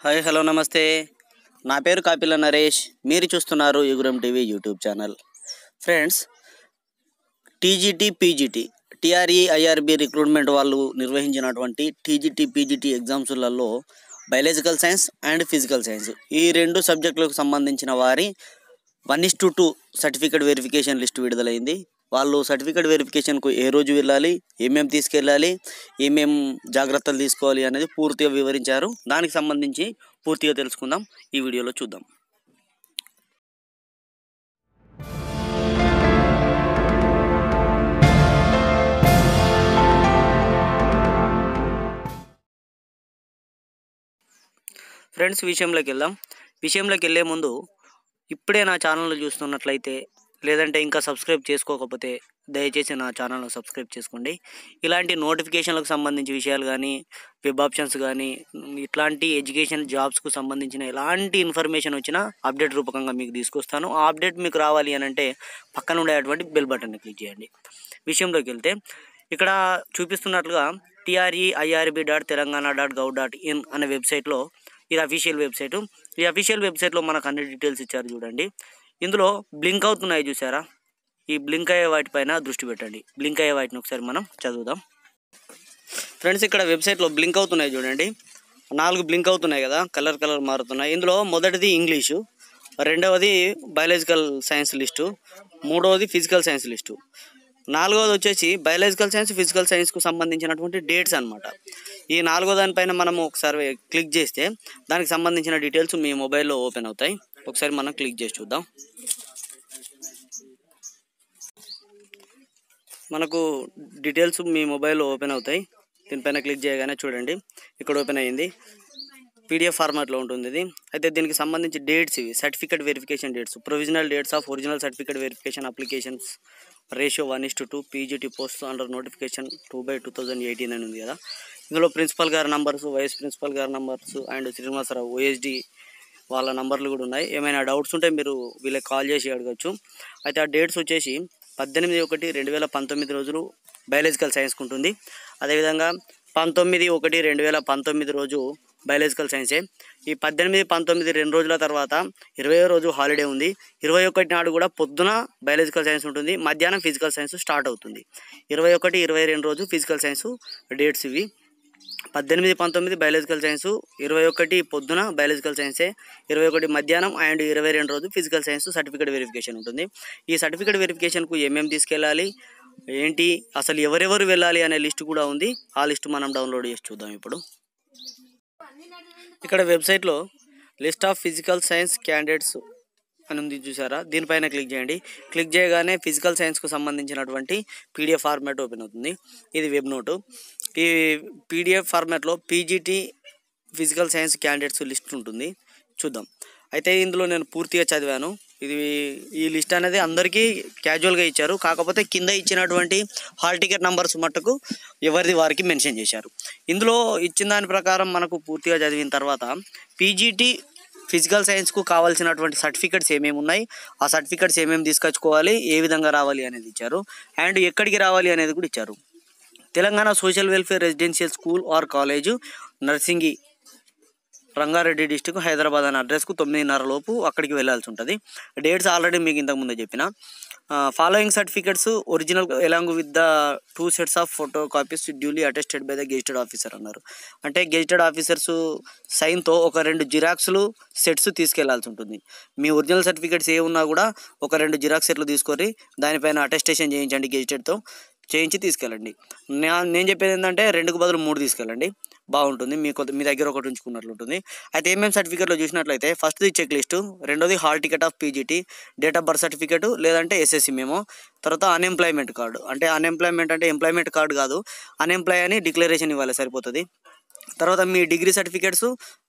Hi hello నమస్తే. నా పేరు కాపిల్ల నరేష్. మీరు చూస్తున్నారు యుగురం TV YouTube channel. Friends, TGT PGT IRB recruitment వాళ్ళు నిర్వహించినటువంటి టీజీటీ పీజీటీ ఎగ్జామ్స్లలో biological science and physical science ఈ రెండు సబ్జెక్టులకు సంబంధించిన వారి 1:2 సర్టిఫికేట్ వెరిఫికేషన్ లిస్ట్ విడుదలైంది. వాళ్ళు సర్టిఫికేట్ వెరిఫికేషన్కు ఏ రోజు వెళ్ళాలి, ఏమేమి తీసుకెళ్ళాలి, ఏమేం జాగ్రత్తలు తీసుకోవాలి అనేది పూర్తిగా వివరించారు. దానికి సంబంధించి పూర్తిగా తెలుసుకుందాం, ఈ వీడియోలో చూద్దాం. ఫ్రెండ్స్, విషయంలోకి వెళ్ళే ముందు ఇప్పుడే నా ఛానల్ చూస్తున్నట్లయితే లేదంటే ఇంకా సబ్స్క్రైబ్ చేసుకోకపోతే దయచేసి నా ఛానల్ను సబ్స్క్రైబ్ చేసుకోండి. ఇలాంటి నోటిఫికేషన్లకు సంబంధించి విషయాలు కానీ, వెబ్ ఆప్షన్స్ కానీ, ఇట్లాంటి ఎడ్యుకేషన్ జాబ్స్కు సంబంధించిన ఎలాంటి ఇన్ఫర్మేషన్ వచ్చినా అప్డేట్ రూపకంగా మీకు తీసుకొస్తాను. ఆ అప్డేట్ మీకు రావాలి అని అంటే పక్కన ఉండేటువంటి బెల్ బటన్ని క్లిక్ చేయండి. విషయంలోకి వెళ్తే ఇక్కడ చూపిస్తున్నట్లుగా TREIRB.telangana.gov.in అనే వెబ్సైట్లో, ఇది అఫీషియల్ వెబ్సైటు. ఈ అఫీషియల్ వెబ్సైట్లో మనకు అన్ని డీటెయిల్స్ ఇచ్చారు చూడండి. ఇందులో బ్లింక్ అవుతున్నాయి చూసారా, ఈ బ్లింక్ అయ్యే వాటిపైన దృష్టి పెట్టండి. బ్లింక్ అయ్యే వాటిని ఒకసారి మనం చదువుదాం. ఫ్రెండ్స్, ఇక్కడ వెబ్సైట్లో బ్లింక్ అవుతున్నాయి చూడండి, 4 బ్లింక్ అవుతున్నాయి కదా, కలర్ మారుతున్నాయి. ఇందులో మొదటిది ఇంగ్లీషు, రెండవది బయాలజికల్ సైన్స్ లిస్టు, మూడవది ఫిజికల్ సైన్స్ లిస్టు, నాలుగవది వచ్చేసి బయాలజికల్ సైన్స్ ఫిజికల్ సైన్స్కు సంబంధించినటువంటి డేట్స్ అనమాట. ఈ 4వ దానిపైన మనం ఒకసారి క్లిక్ చేస్తే దానికి సంబంధించిన డీటెయిల్స్ మీ మొబైల్లో ఓపెన్ అవుతాయి. ఒకసారి మనం క్లిక్ చేసి చూద్దాం. మనకు డీటెయిల్స్ మీ మొబైల్లో ఓపెన్ అవుతాయి. దీనిపైన క్లిక్ చేయగానే చూడండి, ఇక్కడ ఓపెన్ అయ్యింది. PDF ఫార్మాట్లో ఉంటుంది ఇది. అయితే దీనికి సంబంధించి డేట్స్ ఇవి, certificate verification dates, provisional dates of original certificate verification applications ratio 1:2, PGT post under notification 2/2018 అని ఉంది కదా. ఇందులో ప్రిన్సిపల్ గారి నంబర్స్, వైస్ ప్రిన్సిపల్ గారి నంబర్స్ అండ్ శ్రీనివాసరావు OSD వాళ్ళ నంబర్లు కూడా ఉన్నాయి. ఏమైనా డౌట్స్ ఉంటే మీరు వీళ్ళకి కాల్ చేసి అడగచ్చు. అయితే ఆ డేట్స్ వచ్చేసి 18/1/2019 రోజులు బయాలజికల్ సైన్స్కి ఉంటుంది. అదేవిధంగా 19/1/2019 రోజు బయాలజికల్ సైన్సే. ఈ 18, 19 2 రోజుల తర్వాత 20వ రోజు హాలిడే ఉంది. 21 నాడు కూడా పొద్దున బయాలజికల్ సైన్స్ ఉంటుంది, మధ్యాహ్నం ఫిజికల్ సైన్స్ స్టార్ట్ అవుతుంది. 21, 22 రోజు ఫిజికల్ సైన్స్ డేట్స్ ఇవి. 18, 19 బయాలజికల్ సైన్స్, 21 పొద్దున బయాలజికల్ సైన్సే, 21 మధ్యాహ్నం అండ్ 22 రోజు ఫిజికల్ సైన్స్ సర్టిఫికేట్ వెరిఫికేషన్ ఉంటుంది. ఈ సర్టిఫికేట్ వెరిఫికేషన్కు ఏమేమి తీసుకెళ్ళాలి, ఏంటి, అసలు ఎవరెవరు వెళ్ళాలి అనే లిస్ట్ కూడా ఉంది. ఆ లిస్ట్ మనం డౌన్లోడ్ చేసి చూద్దాం. ఇప్పుడు ఇక్కడ వెబ్సైట్లో list of physical science candidates అని ఉంది చూసారా, దీనిపైన క్లిక్ చేయండి. క్లిక్ చేయగానే ఫిజికల్ సైన్స్కు సంబంధించినటువంటి PDF ఫార్మాట్ ఓపెన్ అవుతుంది. ఇది వెబ్ నోటు. ఈ PDF ఫార్మాట్లో PGT physical science candidates list ఉంటుంది, చూద్దాం. అయితే ఇందులో నేను పూర్తిగా చదివాను. ఈ లిస్ట్ అనేది అందరికీ క్యాజువల్గా ఇచ్చారు, కాకపోతే కింద ఇచ్చినటువంటి హాల్ టికెట్ నంబర్స్ మట్టుకు ఎవరిది వారికి మెన్షన్ చేశారు. ఇందులో ఇచ్చిన దాని ప్రకారం మనకు పూర్తిగా చదివిన తర్వాత పీజీటీ ఫిజికల్ సైన్స్కు కావాల్సినటువంటి సర్టిఫికెట్స్ ఏమేమి ఉన్నాయి, ఆ సర్టిఫికెట్స్ ఏమేమి తీసుకొచ్చుకోవాలి, ఏ విధంగా రావాలి అనేది ఇచ్చారు. అండ్ ఎక్కడికి రావాలి అనేది కూడా ఇచ్చారు. Telangana social welfare residential school or college, Narsingi, Rangareddy district, Hyderabad అనే అడ్రస్కు 9:30 లోపు అక్కడికి వెళ్ళాల్సి ఉంటుంది. డేట్స్ ఆల్రెడీ మీకు ఇంతకుముందే చెప్పిన. Following certificates original along with the 2 sets of photo copies duly attested by the gazetted officer అన్నారు. అంటే గెజిటెడ్ ఆఫీసర్స్ సైన్తో ఒక 2 జిరాక్స్లు సెట్స్ తీసుకెళ్లాల్సి ఉంటుంది. మీ ఒరిజినల్ సర్టిఫికెట్స్ ఏ ఉన్నా కూడా ఒక 2 జిరాక్స్ సెట్లు తీసుకొని దానిపైన అటెస్టేషన్ చేయించండి, గెజిటెడ్తో చేయించి తీసుకెళ్ళండి. నేను చెప్పేది ఏంటంటే 2కు బదులు 3 తీసుకెళ్ళండి, బాగుంటుంది. మీ దగ్గర ఒకటి ఉంచుకున్నట్లు ఉంటుంది. అయితే ఏమేమి సర్టిఫికేట్లో చూసినట్లయితే ఫస్ట్ది చెక్ లిస్టు, రెండోది hall ticket of PGT, date of birth certificate లేదంటే SSC మేమో, తర్వాత అన్ఎంప్లాయ్మెంట్ కార్డు. అంటే అన్ఎంప్లాయ్మెంట్ అంటే ఎంప్లాయ్మెంట్ కార్డు కాదు, అన్ఎంప్లాయ్ అని డిక్లరేషన్ ఇవ్వాలి, సరిపోతుంది. తర్వాత మీ డిగ్రీ సర్టిఫికేట్స్,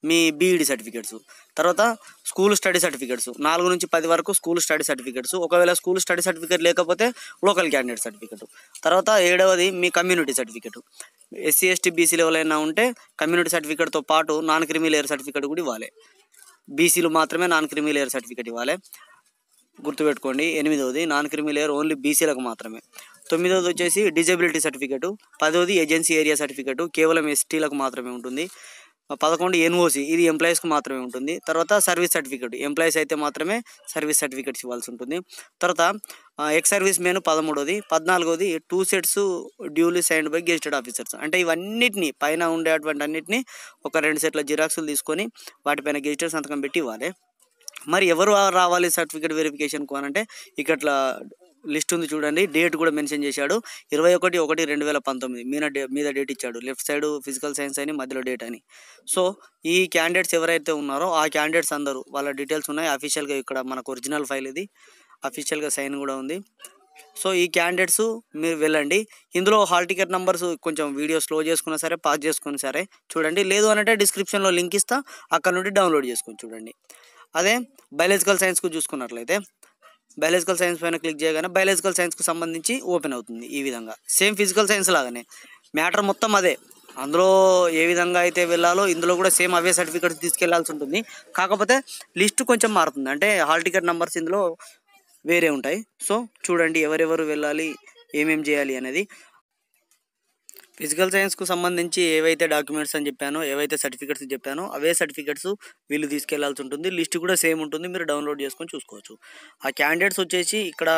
మీ BEd సర్టిఫికేట్స్, తర్వాత స్కూల్ స్టడీ సర్టిఫికేట్స్, 4 నుంచి 10 వరకు స్కూల్ స్టడీ సర్టిఫికేట్స్, ఒకవేళ స్కూల్ స్టడీ సర్టిఫికేట్ లేకపోతే లోకల్ క్యాండిడేట్ సర్టిఫికేట్. తర్వాత 7వది మీ community certificate. SC ST BC ఎవరైనా ఉంటే కమ్యూనిటీ సర్టిఫికేట్తో పాటు నాన్ క్రిమి లేయర్ సర్టిఫికేట్ కూడా ఇవ్వాలి. BCలు మాత్రమే నాన్ క్రిమి లేయర్ సర్టిఫికేట్ ఇవ్వాలి, గుర్తుపెట్టుకోండి. 8వది నాన్ క్రిమి లేయర్ ఓన్లీ BCలకు మాత్రమే. 9వది వచ్చేసి డిజబిలిటీ సర్టిఫికేటు. 10వది ఏజెన్సీ ఏరియా సర్టిఫికేటు కేవలం STలకు మాత్రమే ఉంటుంది. 11 ఎన్ఓసి, ఇది ఎంప్లాయీస్కి మాత్రమే ఉంటుంది. తర్వాత సర్వీస్ సర్టిఫికేట్, ఎంప్లాయీస్ అయితే మాత్రమే సర్వీస్ సర్టిఫికేట్స్ ఇవ్వాల్సి ఉంటుంది. తర్వాత ఎక్స్ సర్వీస్ మెన్ 13ది. 14ది 2 sets duly signed by gazetted officers. అంటే ఇవన్నిటిని పైన ఉండేటువంటి అన్నిటిని ఒక 2 సెట్ల జిరాక్సులు తీసుకొని వాటిపైన గెజిటెడ్ సంతకం పెట్టి ఇవ్వాలి. మరి ఎవరు రావాలి సర్టిఫికేట్ వెరిఫికేషన్కు అని అంటే ఇక్కడ లిస్ట్ ఉంది చూడండి. డేట్ కూడా మెన్షన్ చేశాడు, 21/1/2019 మీద డేట్ ఇచ్చాడు. లెఫ్ట్ సైడ్ ఫిజికల్ సైన్స్ అని, మధ్యలో డేట్ అని. సో ఈ క్యాండిడేట్స్ ఎవరైతే ఉన్నారో ఆ క్యాండిడేట్స్ అందరూ వాళ్ళ డీటెయిల్స్ ఉన్నాయి అఫీషియల్గా. ఇక్కడ మనకు ఒరిజినల్ ఫైల్ ఇది, అఫీషియల్గా సైన్ కూడా ఉంది. సో ఈ క్యాండిడేట్స్ మీరు వెళ్ళండి. ఇందులో హాల్ టికెట్ నెంబర్స్ కొంచెం వీడియో స్లో చేసుకున్నా సరే, పాజ్ చేసుకున్నా సరే చూడండి. లేదు అనంటే డిస్క్రిప్షన్లో లింక్ ఇస్తా, అక్కడ నుండి డౌన్లోడ్ చేసుకొని చూడండి. అదే బయాలజికల్ సైన్స్కు చూసుకున్నట్లయితే బయాలజికల్ సైన్స్ పైన క్లిక్ చేయగానే బయాలజికల్ సైన్స్కు సంబంధించి ఓపెన్ అవుతుంది. ఈ విధంగా సేమ్ ఫిజికల్ సైన్స్ లాగానే మ్యాటర్ మొత్తం అదే. అందులో ఏ విధంగా అయితే వెళ్ళాలో ఇందులో కూడా సేమ్ అవే సర్టిఫికేట్స్ తీసుకెళ్లాల్సి ఉంటుంది. కాకపోతే లిస్ట్ కొంచెం మారుతుంది, అంటే హాల్ టికెట్ నెంబర్స్ ఇందులో వేరే ఉంటాయి. సో చూడండి ఎవరెవరు వెళ్ళాలి, ఏమేమి చేయాలి అనేది. ఫిజికల్ సైన్స్కు సంబంధించి ఏవైతే డాక్యుమెంట్స్ అని చెప్పానో, ఏవైతే సర్టిఫికేట్స్ చెప్పానో అవే సర్టిఫికేట్స్ వీళ్ళు తీసుకెళ్లాల్సి ఉంటుంది. లిస్ట్ కూడా సేమ్ ఉంటుంది, మీరు డౌన్లోడ్ చేసుకొని చూసుకోవచ్చు. ఆ క్యాండిడేట్స్ వచ్చేసి ఇక్కడ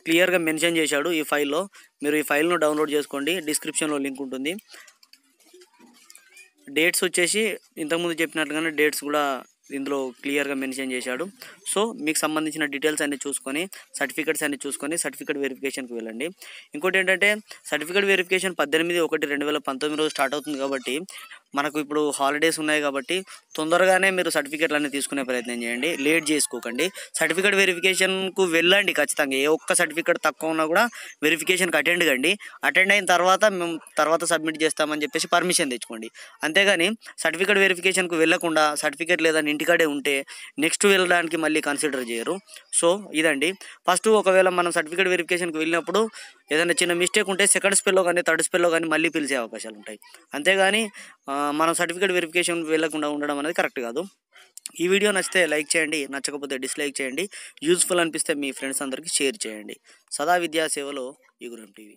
క్లియర్గా మెన్షన్ చేశాడు ఈ ఫైల్లో. మీరు ఈ ఫైల్ను డౌన్లోడ్ చేసుకోండి, డిస్క్రిప్షన్లో లింక్ ఉంటుంది. డేట్స్ వచ్చేసి ఇంతకుముందు చెప్పినట్టుగానే డేట్స్ కూడా ఇందులో క్లియర్గా మెన్షన్ చేశాడు. సో మీకు సంబంధించిన డీటెయిల్స్ అన్ని చూసుకొని, సర్టిఫికేట్స్ అన్ని చూసుకొని సర్టిఫికేట్ వెరిఫికేషన్కి వెళ్ళండి. ఇంకోటి ఏంటంటే సర్టిఫికేట్ వెరిఫికేషన్ 18/1/2019 రోజు స్టార్ట్ అవుతుంది కాబట్టి మనకు ఇప్పుడు హాలిడేస్ ఉన్నాయి కాబట్టి తొందరగానే మీరు సర్టిఫికేట్లు అన్నీ తీసుకునే ప్రయత్నం చేయండి, లేట్ చేసుకోకండి. సర్టిఫికేట్ వెరిఫికేషన్కు వెళ్ళండి ఖచ్చితంగా. ఏ ఒక్క సర్టిఫికేట్ తక్కువ ఉన్నా కూడా వెరిఫికేషన్కి అటెండ్ కండి. అటెండ్ అయిన తర్వాత మేము తర్వాత సబ్మిట్ చేస్తామని చెప్పేసి పర్మిషన్ తెచ్చుకోండి. అంతేగాని సర్టిఫికేట్ వెరిఫికేషన్కు వెళ్ళకుండా సర్టిఫికేట్ లేదని ఇంటికాడే ఉంటే నెక్స్ట్ వెళ్ళడానికి మళ్ళీ కన్సిడర్ చేయరు. సో ఇదండి. ఫస్ట్ ఒకవేళ మనం సర్టిఫికేట్ వెరిఫికేషన్కి వెళ్ళినప్పుడు ఏదైనా చిన్న మిస్టేక్ ఉంటే సెకండ్ స్పెల్లో కానీ థర్డ్ స్పెల్లో కానీ మళ్ళీ పిలిచే అవకాశాలు ఉంటాయి. అంతేగాని మనం సర్టిఫికేట్ వెరిఫికేషన్ వెళ్ళకుండా ఉండడం అనేది కరెక్ట్ కాదు. ఈ వీడియో నచ్చితే లైక్ చేయండి, నచ్చకపోతే డిస్లైక్ చేయండి. యూజ్ఫుల్ అనిపిస్తే మీ ఫ్రెండ్స్ అందరికీ షేర్ చేయండి. సదా విద్యా సేవలో యుగురం టీవీ.